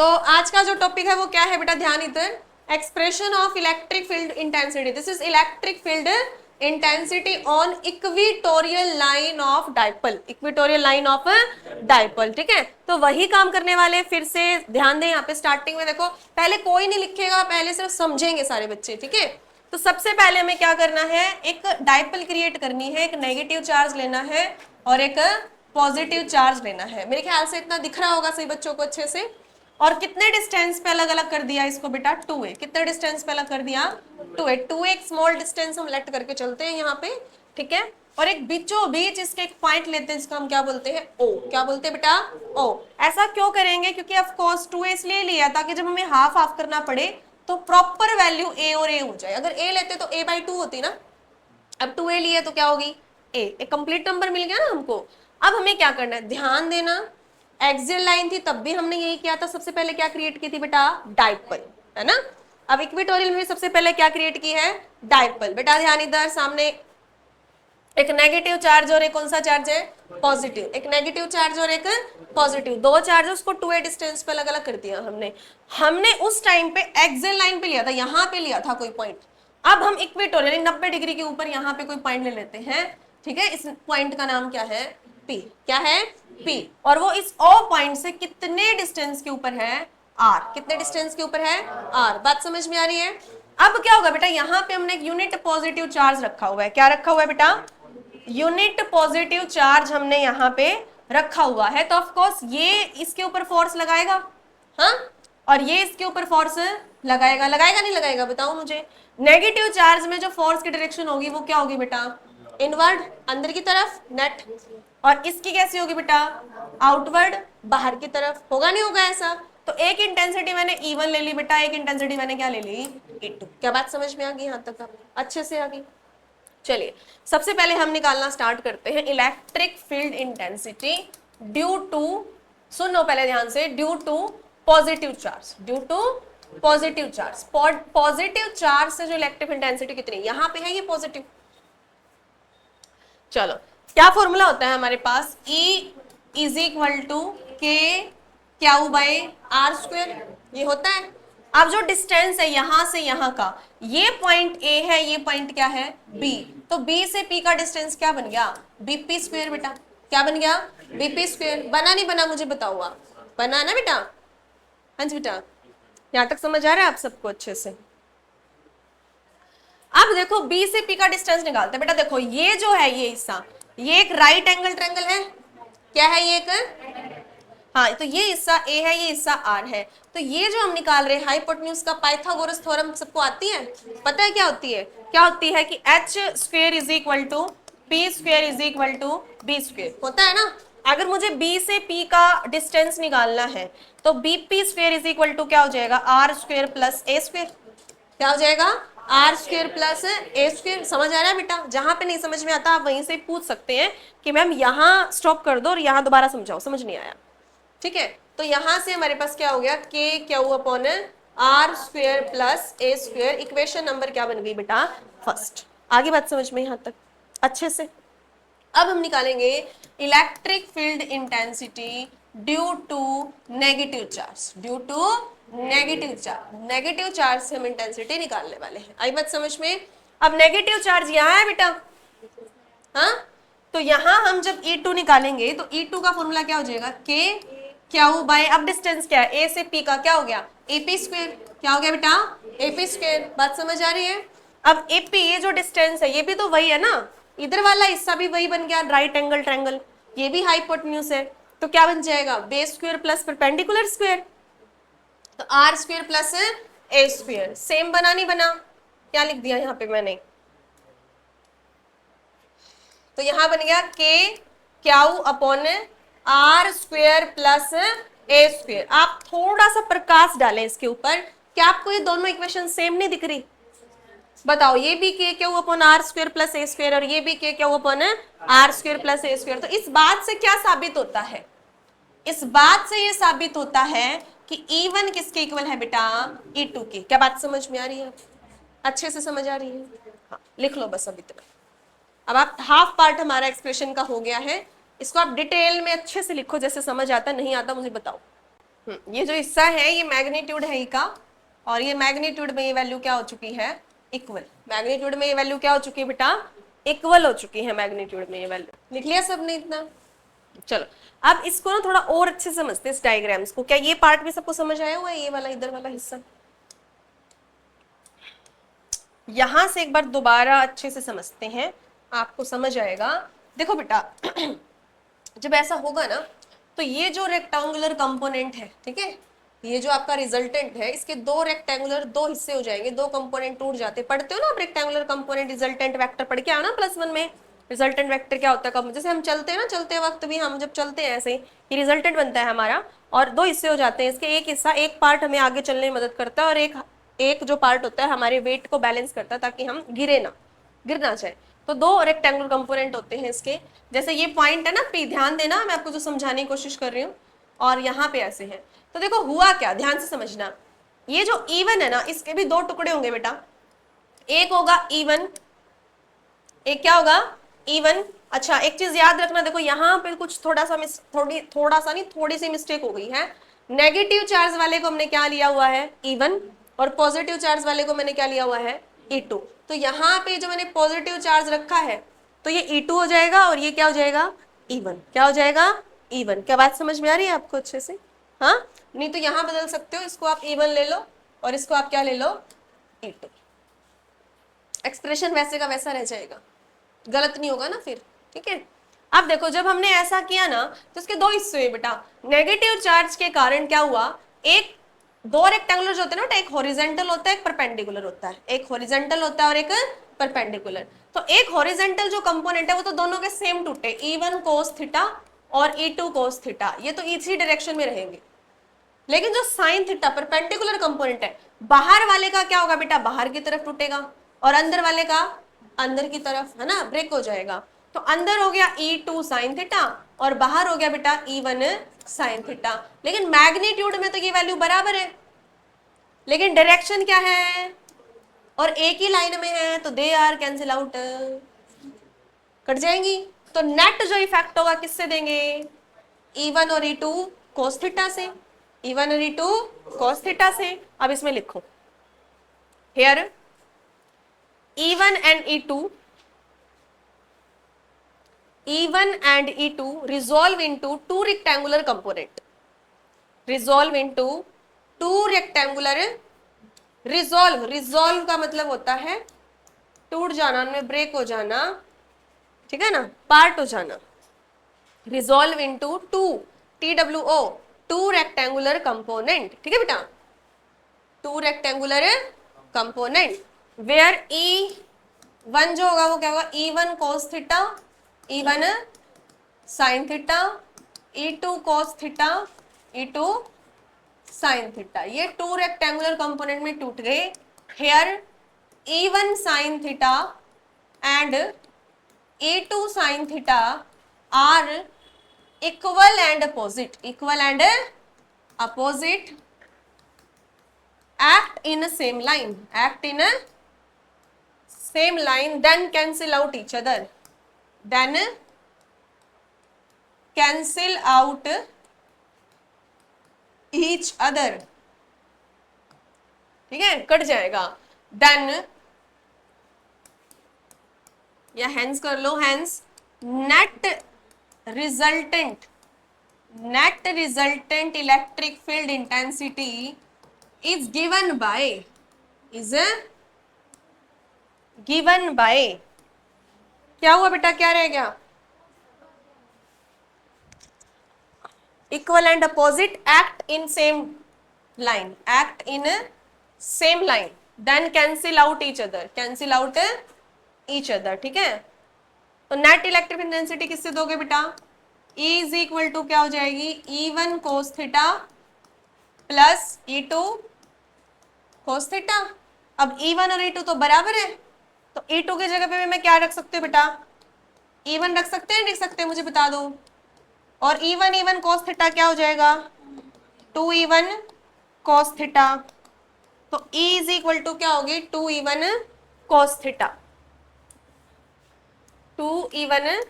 तो आज का जो टॉपिक है वो क्या है बेटा, ध्यान इधर, expression of electric field intensity. This is electric field intensity on equatorial line of dipole, equatorial line of dipole. ठीक है, तो वही काम करने वाले। फिर से ध्यान दें, यहाँ पे स्टार्टिंग में देखो, पहले कोई नहीं लिखेगा, पहले सिर्फ समझेंगे सारे बच्चे। ठीक है, तो सबसे पहले हमें क्या करना है, एक डाइपोल क्रिएट करनी है, एक नेगेटिव चार्ज लेना है और एक पॉजिटिव चार्ज लेना है। मेरे ख्याल से इतना दिख रहा होगा सही बच्चों को अच्छे से। और कितने डिस्टेंस पे अलग अलग कर दिया इसको बेटा, 2a। कितने डिस्टेंस पे अलग कर दिया, 2a। 2a एक स्मॉल डिस्टेंस हम लेट करके चलते हैं यहाँ पे। ठीक है, और एक बीचों बीच इसके एक पॉइंट लेते हैं जिसको हम क्या बोलते हैं, o। क्या बोलते हैं बेटा, o। ऐसा क्यों करेंगे, क्योंकि ऑफ कोर्स 2a इसलिए लिया ताकि जब हमें हाफ हाफ करना पड़े तो प्रॉपर वैल्यू a और a हो जाए। अगर a लेते तो a/2 होती ना, अब 2a लिए तो क्या होगी, a। एक कंप्लीट नंबर मिल गया ना हमको। अब हमें क्या करना है, ध्यान देना, एक्सियल लाइन थी तब भी हमने यही किया था। सबसे पहले क्या क्रिएट की थी बेटा, डाइपोल, है ना। अब इक्वेटोरियल में सबसे पहले क्या क्रिएट की है, डाइपोल। बेटा ध्यान इधर, सामने एक नेगेटिव चार्ज और एक कौन सा चार्ज है, पॉजिटिव। एक नेगेटिव चार्ज और एक पॉजिटिव, दो चार्ज उसको 2a डिस्टेंस पे अलग अलग कर दिया हमने उस टाइम पे एक्सियल लाइन पे लिया था, यहाँ पे लिया था कोई पॉइंट। अब हम इक्वेटोरियल 90 डिग्री के ऊपर यहाँ पे कोई पॉइंट ले लेते हैं। ठीक है, इस पॉइंट का नाम क्या है, P। क्या है, P। और वो इस O पॉइंट से कितने डिस्टेंस के ऊपर है, R। कितने डिस्टेंस के ऊपर है, R। बात समझ में आ रही है। अब क्या होगा बेटा, यहाँ पे हमने एक यूनिट पॉजिटिव चार्ज रखा हुआ है। क्या रखा हुआ है बेटा, यूनिट पॉजिटिव चार्ज हमने यहाँ पे रखा हुआ है। तो ऑफ कोर्स ये इसके ऊपर फोर्स लगाएगा, हाँ, और ये इसके ऊपर फोर्स लगाएगा। लगाएगा नहीं लगाएगा, बताओ मुझे। नेगेटिव चार्ज में जो फोर्स की डायरेक्शन होगी वो क्या होगी बेटा, इनवर्ड, अंदर की तरफ, नेट। और इसकी कैसी होगी बेटा, आउटवर्ड, बाहर की तरफ। होगा नहीं होगा ऐसा। तो एक इंटेंसिटी मैंने E1 ले ली बेटा, एक इंटेंसिटी मैंने क्या ले ली, E2। क्या बात समझ में आ गई, यहाँ तक अच्छे से आ गई। चलिए, सबसे पहले हम निकालना स्टार्ट करते हैं electric field intensity due to, सुनो पहले ध्यान से, due to positive charge. Due to positive charge, positive charge से जो इलेक्ट्रिक इंटेंसिटी कितनी, यहाँ पे है ये पॉजिटिव। चलो, क्या फॉर्मूला होता है हमारे पास, E इज इक्वल टू के क्यू बाय आर स्क्वायर, ये होता है। अब जो डिस्टेंस है यहां से यहां का, ये पॉइंट A है, ये पॉइंट क्या है, B। तो B से P का डिस्टेंस क्या बन गया, BP स्क्वायर। बेटा क्या बन गया, BP स्क्वायर। बना नहीं बना मुझे बताओ आप, बना ना बेटा, हाँ जी बेटा, यहां तक समझ आ रहा है आप सबको अच्छे से। अब देखो B से P का डिस्टेंस निकालते हैं। बेटा देखो, ये जो है ये हिस्सा, ये एक राइट एंगल ट्रायंगल है। क्या है ये, एक, हाँ, तो ये हिस्सा A है, ये हिस्सा R है। तो ये जो हम निकाल रहे हैं हाइपोटेन्यूज का पाइथागोरस थ्योरम सबको आती है, पता है क्या होती है, क्या होती है कि h square is equal to P square is equal to B square, होता है ना। अगर मुझे B से P का डिस्टेंस निकालना है तो BP square is equal to क्या हो जाएगा, R square plus A square. क्या हो जाएगा, R square plus A square. समझ आ रहा है बेटा, जहां पे नहीं समझ में आता आप वहीं से पूछ सकते हैं कि मैम यहाँ स्टॉप कर दो और यहाँ दोबारा समझाओ, समझ नहीं आया। ठीक है, तो यहां से हमारे पास क्या हो गया, K Q upon R square plus A square. Equation number क्या बन गई बेटा, फर्स्ट। आगे बात समझ में यहाँ तक अच्छे से। अब हम निकालेंगे electric field intensity due to negative charge. Due to negative charge, negative charge से हम इंटेंसिटी निकालने वाले हैं। आई बात समझ में। अब नेगेटिव चार्ज यहाँ है बेटा, हाँ, तो यहाँ हम जब E2 निकालेंगे तो E2 का फॉर्मूला क्या हो जाएगा, के क्यू बाय, अब डिस्टेंस क्या है, A से P का, क्या हो गया, AP स्क्वायर। क्या हो गया बेटा, AP स्क्वायर। बात समझ आ रही है। अब AP, ये जो डिस्टेंस है ये भी तो वही है ना, इधर वाला हिस्सा भी वही बन गया, राइट एंगल ट्रायंगल, ये भी हाइपोटेन्यूज है। तो क्या बन जाएगा, base square plus perpendicular square. तो R square plus A square. Same बना नहीं बना, क्या लिख दिया यहाँ पे मैंने, तो यहां बन गया K Q upon R square plus A square. आप थोड़ा सा प्रकाश डालें इसके ऊपर, क्या आपको ये दोनों इक्वेशन सेम नहीं दिख रही, बताओ। ये भी K Q upon R square plus A square और ये भी K Q upon R square plus A square. तो इस बात से क्या साबित होता है, इस बात से ये साबित होता है कि E1 किसके इक्वल है बेटा, E2 के। क्या बात समझ में आ रही है, अच्छे से समझ आ रही है, हाँ, लिख लो बस अब इतना। अब आप हाफ पार्ट हमारा एक्सप्रेशन का हो गया है, इसको आप डिटेल में अच्छे से लिखो, जैसे समझ आता नहीं आता मुझे बताओ। ये जो हिस्सा है ये मैग्नीट्यूड है ई का, और ये मैग्नीट्यूड में ये वैल्यू क्या हो चुकी है, इक्वल। मैग्नीट्यूड में ये वैल्यू क्या हो चुकी है बेटा, इक्वल हो चुकी है मैग्नीट्यूड में ये वैल्यू। लिख लिया सबने इतना? चलो अब इसको ना थोड़ा और अच्छे से समझते हैं इस डायग्राम्स को। क्या ये पार्ट भी सबको समझ आया हुआ है, ये वाला इधर वाला हिस्सा? यहां से एक बार दोबारा अच्छे से समझते हैं, आपको समझ आएगा। देखो बेटा जब ऐसा होगा ना, तो ये जो रेक्टेंगुलर कंपोनेंट है, ठीक है, ये जो आपका रिजल्टेंट है, इसके दो रेक्टेंगुलर दो हिस्से हो जाएंगे, दो कंपोनेंट टूट जाते। पढ़ते हो ना आप रेक्टेंगुलर कंपोनेंट रिजल्टेंट वेक्टर, पढ़ के आओ ना +1 में। रिजल्टेंट वेक्टर क्या होता है, जैसे हम चलते हैं ना, चलते वक्त भी हम जब चलते हैं ऐसे ही रिजल्टेंट बनता है हमारा, और दो हिस्से हो जाते हैं इसके। एक हिस्सा, एक पार्ट हमें आगे चलने में मदद करता है, और एक जो पार्ट होता है हमारे वेट को बैलेंस करता है ताकि हम गिर ना जाए। तो दो रेक्टेंगुलर कंपोनेंट होते हैं इसके। जैसे ये पॉइंट है ना पी, ध्यान देना, मैं आपको जो समझाने की कोशिश कर रही हूँ, और यहाँ पे ऐसे है। तो देखो हुआ क्या, ध्यान से समझना। ये जो E1 है ना, इसके भी दो टुकड़े होंगे बेटा। एक होगा E1, एक क्या होगा, E1। अच्छा एक चीज याद रखना, देखो यहाँ पे कुछ थोड़ा सा नहीं, थोड़ी सी मिस्टेक हो गई है। नेगेटिव चार्ज वाले को हमने क्या लिया हुआ है, E1, और पॉजिटिव चार्ज वाले को मैंने क्या लिया हुआ है, E2। तो यहाँ पे जो मैंने पॉजिटिव चार्ज रखा है, तो ये E2 हो जाएगा, और ये क्या हो जाएगा, E1। क्या हो जाएगा, E1। क्या बात समझ में आ रही है आपको अच्छे से? हाँ, नहीं तो यहाँ बदल सकते हो, इसको आप E1 ले लो, और इसको आप क्या ले लो, E2। एक्सप्रेशन वैसे का वैसा रह जाएगा, गलत नहीं होगा ना फिर, ठीक है। अब देखो जब हमने ऐसा किया ना, तो इसके दो हिस्से हुए बेटा। नेगेटिव चार्ज के कारण क्या हुआ, एक दो रेक्टेंगुलर जो होते हैं ना, एक हॉरिजेंटल होता है, एक परपेंडिकुलर होता है। एक हॉरिजेंटल होता है और एक परपेंडिकुलर। तो एक हॉरिजेंटल जो कंपोनेंट है वो तो दोनों के सेम टूटे, E1 cos थीटा और E2 cos थीटा, ये तो इसी डायरेक्शन में रहेंगे। लेकिन जो साइन थीटा परपेंडिकुलर कंपोनेंट है, बाहर वाले का क्या होगा बेटा, बाहर की तरफ टूटेगा, और अंदर वाले का अंदर की तरफ, है ना, ब्रेक हो जाएगा। तो अंदर हो गया E2 साइन थीटा, और बाहर हो गया बेटा E1 साइन थीटा। लेकिन मैग्नीट्यूड में तो ये वैल्यू बराबर है, लेकिन डायरेक्शन क्या है, और एक ही लाइन में है, तो they are cancel out, cut जाएंगी। तो नेट जो इफेक्ट होगा किससे देंगे, E1 और E2 cos थीटा से, E1 और E2 cos थीटा से। अब इसमें लिखो, here E1 and E2 resolve into two rectangular component, resolve into two rectangular, resolve का मतलब होता है टूट जाना, उनमें ब्रेक हो जाना, ठीक है ना, पार्ट हो जाना। resolve into TWO to rectangular component, ठीक है बेटा, to rectangular component, where E1 जो होगा वो क्या होगा, E1 cos theta, E1 sine theta, E2 cos theta, E2 sine theta. ये टू रेक्टेंगुलर कंपोनेंट में टूट गए। Here E1 sine theta and E2 sine theta are equal and opposite, act in a same line, then cancel out each other, ठीक है, cut जाएगा। Then या hence कर लो, hence net resultant electric field intensity is given by क्या हुआ बेटा, क्या रह गया, equal and opposite, act in same line, then cancel out each other, ठीक है। तो नेट इलेक्ट्रिक इंटेंसिटी किससे दोगे बेटा, E इज इक्वल टू क्या हो जाएगी, E1 cos theta plus E2 cos theta. अब E1 और E2 तो बराबर है, तो E2 की जगह पे मैं क्या रख सकती हूँ बेटा, E1 रख सकते हैं, लिख सकते हैं, मुझे बता दो। और E1 cos थीटा क्या हो जाएगा, 2E1 cos थीटा। तो E इज इक्वल टू क्या होगी, 2E1 cos theta, 2E1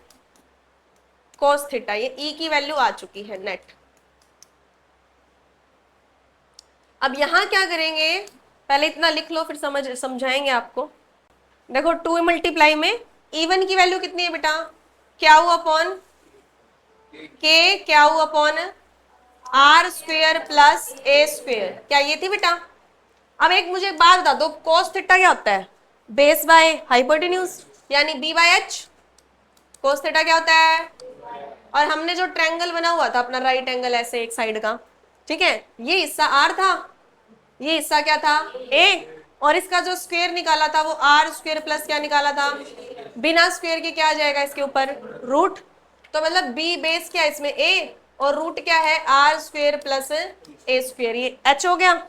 cos theta. ये E की वैल्यू आ चुकी है नेट। अब यहाँ क्या करेंगे, पहले इतना लिख लो फिर समझाएंगे आपको। देखो 2 मल्टीप्लाई में E1 की वैल्यू कितनी है बेटा, क्या हुआ अपॉन के, क्या हुआ upon R square plus A square, क्या ये थी बेटा। अब एक मुझे बात बता दो, कोस थीटा क्या होता है, बेस बाय हाइपोटेन्यूज यानी B by H. Cos theta क्या होता है, और हमने जो ट्रायंगल बना हुआ था अपना राइट एंगल ऐसे एक साइड का, ठीक है, ये हिस्सा आर था, ये हिस्सा क्या था ए, और इसका जो स्क्वायर निकाला था वो आर स्क्वायर प्लस क्या निकाला था, बिना स्क्वायर के क्या आ जाएगा इसके ऊपर रूट। तो मतलब बी बेस क्या है इसमें ए, और रूट क्या है R square plus A square, ये एच हो गया।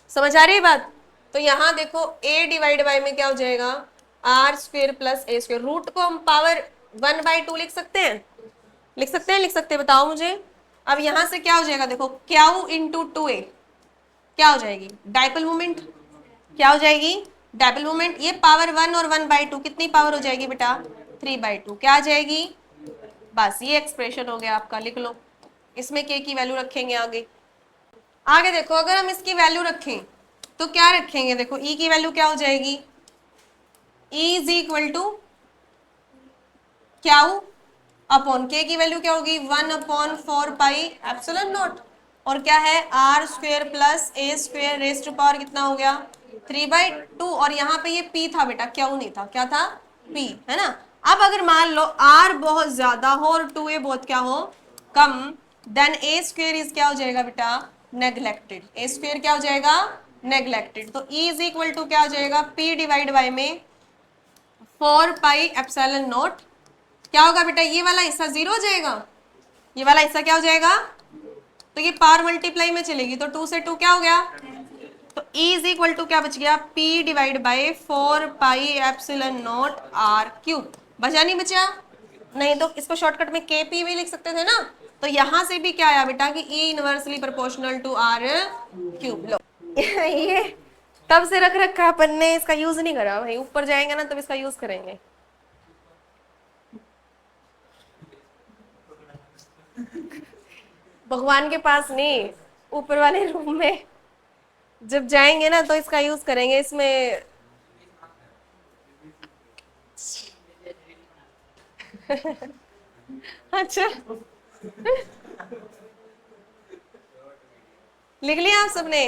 समझ आ रही है बात। तो यहाँ देखो a डिवाइड बाय में क्या हो जाएगा R square plus A square, root को हम पावर 1/2 लिख सकते हैं, लिख सकते हैं, लिख सकते हैं, बताओ मुझे। अब यहां से क्या हो जाएगा, देखो क्यू इंटू 2a क्या हो जाएगी डाइपोल मोमेंट, क्या हो जाएगी डाइपोल मोमेंट, ये पावर 1 और 1/2 कितनी पावर हो जाएगी बेटा 3/2, क्या आ जाएगी, बस ये एक्सप्रेशन हो गया आपका, लिख लो। इसमें k की वैल्यू रखेंगे आगे। आगे देखो अगर हम इसकी वैल्यू रखें तो क्या रखेंगे, देखो e की वैल्यू क्या हो जाएगी, e इज इक्वल टू क्या अपॉन k की वैल्यू क्या होगी 1/4 पाई एप्सिलॉन नॉट, और क्या है R square plus A square raise to power कितना हो गया 3/2, और यहाँ पे ये p था बेटा, क्यों नहीं था, क्या था p, है ना। अब अगर मान लो r बहुत ज्यादा हो और 2a बहुत क्या हो कम, देन ए स्क्वेयर इज क्या हो जाएगा बेटा नेग्लेक्टेड, ए स्क्वेयर क्या हो जाएगा नेग्लेक्टेड। तो e इज इक्वल टू क्या हो जाएगा p डिवाइड बाय में 4 पाई एप्सिलॉन नॉट, क्या होगा बेटा ये वाला हिस्सा 0 हो जाएगा, ये वाला हिस्सा क्या हो जाएगा, तो ये पावर मल्टीप्लाई में चलेगी तो 2 से 2 क्या हो गया, तो E इज इक्वल टू क्या बच गया P divide by 4 pi epsilon naught R cube, बचा नहीं बचा, नहीं तो इसको शॉर्टकट में KP भी लिख सकते थे ना। तो यहां से भी क्या आया बेटा कि E inversely proportional to R cube. लो ये तब से रख रखा अपन ने, इसका यूज नहीं करा भाई, ऊपर जाएंगे ना तब इसका यूज करेंगे। भगवान के पास नहीं, ऊपर वाले रूम में जब जाएंगे ना तो इसका यूज करेंगे इसमें। अच्छा लिख लिया आप सबने।